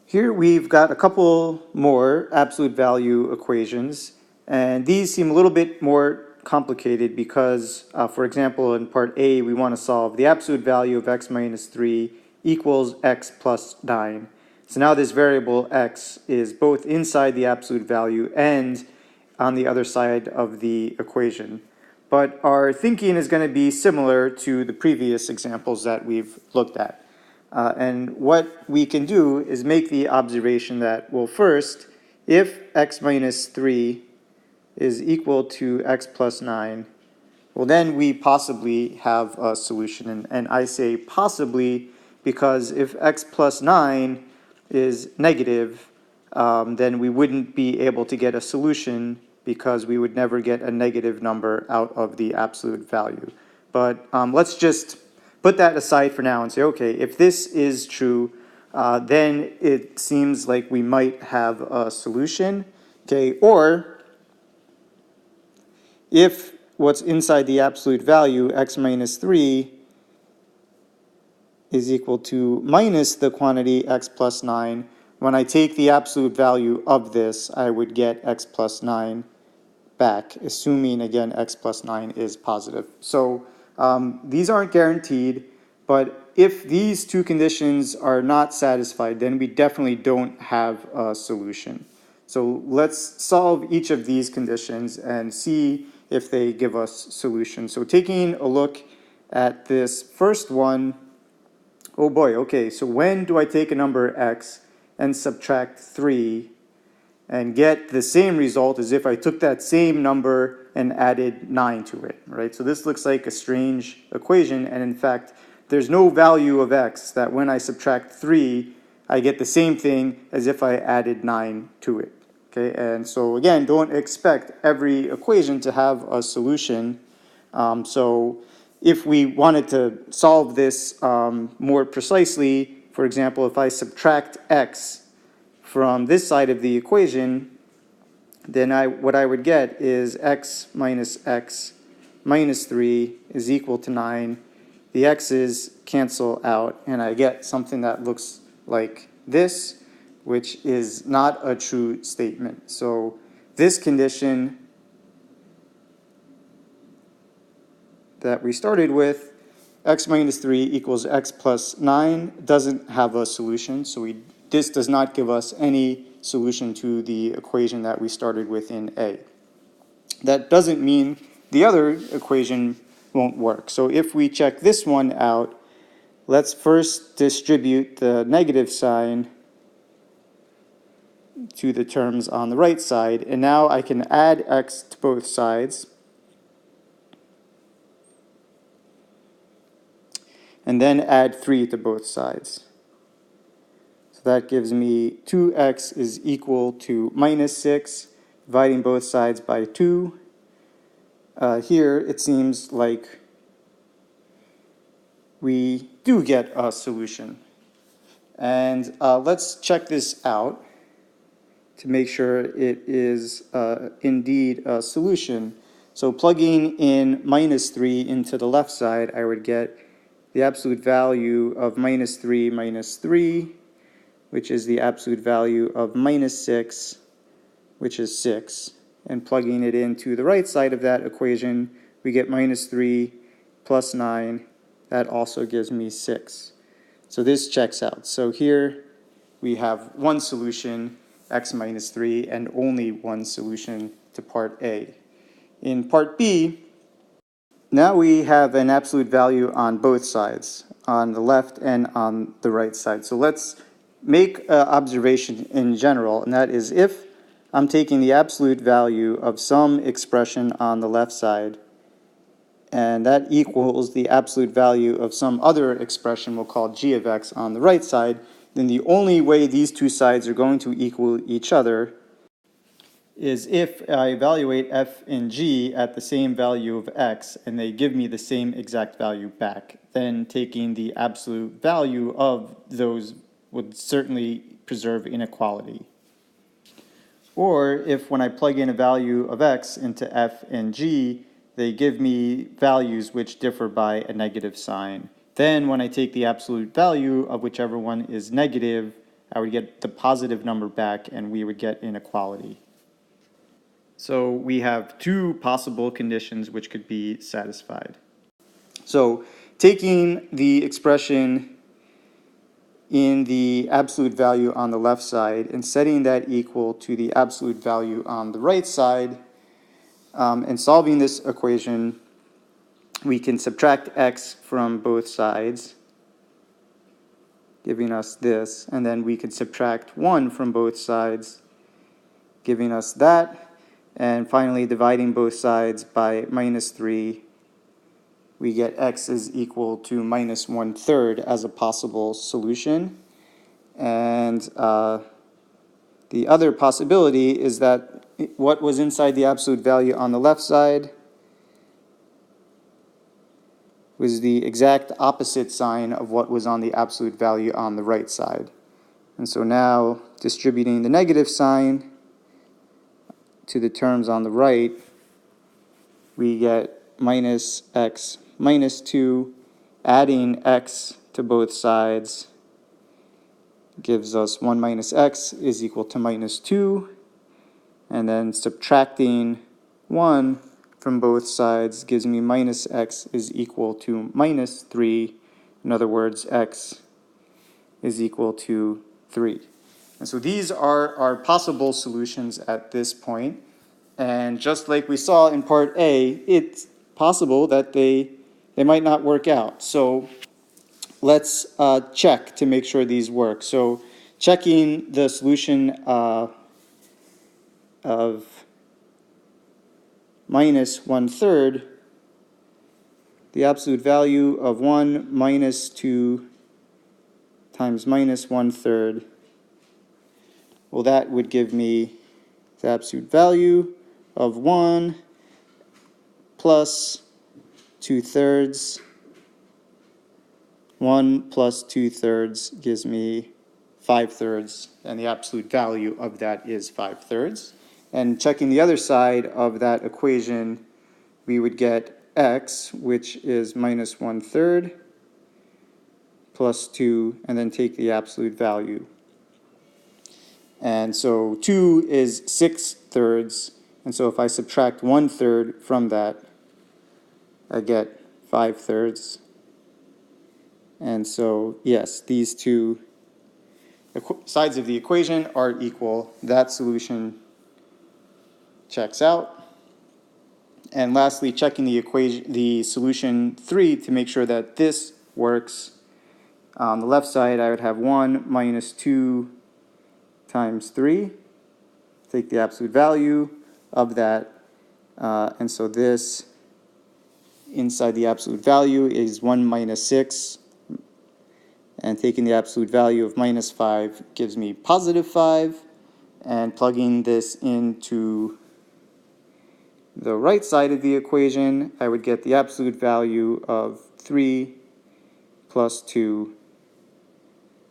Here we've got a couple more absolute value equations, and these seem a little bit more complicated because, for example, in part A, we want to solve the absolute value of x minus 3 equals x plus 9. So now this variable x is both inside the absolute value and on the other side of the equation. But our thinking is going to be similar to the previous examples that we've looked at. And what we can do is make the observation that, well, first, if x minus 3 is equal to x plus 9, well, then we possibly have a solution. And I say possibly because if x plus 9 is negative, then we wouldn't be able to get a solution because we would never get a negative number out of the absolute value. But let's just put that aside for now and say, okay, if this is true, then it seems like we might have a solution, okay? Or if what's inside the absolute value, x minus 3, is equal to minus the quantity x plus 9, when I take the absolute value of this, I would get x plus 9 back, assuming, again, x plus 9 is positive. So these aren't guaranteed, but if these two conditions are not satisfied, then we definitely don't have a solution. So let's solve each of these conditions and see if they give us solutions. So taking a look at this first one, oh boy, okay, so when do I take a number x and subtract 3 and get the same result as if I took that same number and added 9 to it, right? So this looks like a strange equation, and in fact, there's no value of x that when I subtract 3, I get the same thing as if I added 9 to it, okay? And so again, don't expect every equation to have a solution. So if we wanted to solve this more precisely, for example, if I subtract x from this side of the equation, then what I would get is x minus 3 is equal to 9. The x's cancel out, and I get something that looks like this, which is not a true statement. So this condition that we started with, x minus 3 equals x plus 9, doesn't have a solution. So this does not give us any solution to the equation that we started with in A. That doesn't mean the other equation won't work. So if we check this one out, let's first distribute the negative sign to the terms on the right side. And now I can add x to both sides. And then add 3 to both sides. So that gives me 2x is equal to minus 6, dividing both sides by 2. Here it seems like we do get a solution. And let's check this out to make sure it is indeed a solution. So plugging in minus 3 into the left side, I would get the absolute value of minus 3, which is the absolute value of minus 6, which is 6. And plugging it into the right side of that equation, we get minus 3 plus 9. That also gives me 6. So this checks out. So here we have one solution, x minus 3, and only one solution to part A. In part B, now we have an absolute value on both sides, on the left and on the right side. So let's make an observation in general, and that is if I'm taking the absolute value of some expression on the left side, and that equals the absolute value of some other expression we'll call g of x on the right side, then the only way these two sides are going to equal each other is if I evaluate f and g at the same value of x and they give me the same exact value back. Then taking the absolute value of those would certainly preserve inequality. Or if when I plug in a value of x into f and g, they give me values which differ by a negative sign. Then when I take the absolute value of whichever one is negative, I would get the positive number back, and we would get inequality. So we have two possible conditions which could be satisfied. So taking the expression in the absolute value on the left side and setting that equal to the absolute value on the right side, and solving this equation, we can subtract x from both sides, giving us this, and then we can subtract 1 from both sides, giving us that, and finally dividing both sides by -3, we get x is equal to -1/3 as a possible solution. And the other possibility is that what was inside the absolute value on the left side was the exact opposite sign of what was on the absolute value on the right side. And so now, distributing the negative sign to the terms on the right, we get minus x minus 2, adding x to both sides gives us 1 minus x is equal to -2, and then subtracting 1 from both sides gives me minus x is equal to -3. In other words, x is equal to 3. And so these are our possible solutions at this point. And just like we saw in part A, it's possible that they might not work out. So let's check to make sure these work. So checking the solution of -1/3, the absolute value of 1 minus 2 times -1/3, well, that would give me the absolute value of 1 plus 2/3. 1 plus 2/3 gives me 5/3, and the absolute value of that is 5/3. And checking the other side of that equation, we would get x, which is -1/3, plus 2, and then take the absolute value. And so 2 is 6/3, and so if I subtract 1/3 from that, I get 5/3. And so, yes, these two sides of the equation are equal. That solution checks out. And lastly, checking the solution 3 to make sure that this works. On the left side, I would have 1 minus 2 times 3. Take the absolute value of that. And so this inside the absolute value is 1 minus 6. And taking the absolute value of -5 gives me +5. And plugging this into the right side of the equation, I would get the absolute value of 3 plus 2.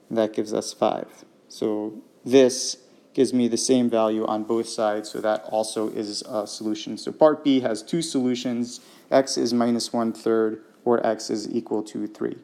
And that gives us 5. So this gives me the same value on both sides, so that also is a solution. So part B has two solutions. X is -1/3, or x is equal to 3.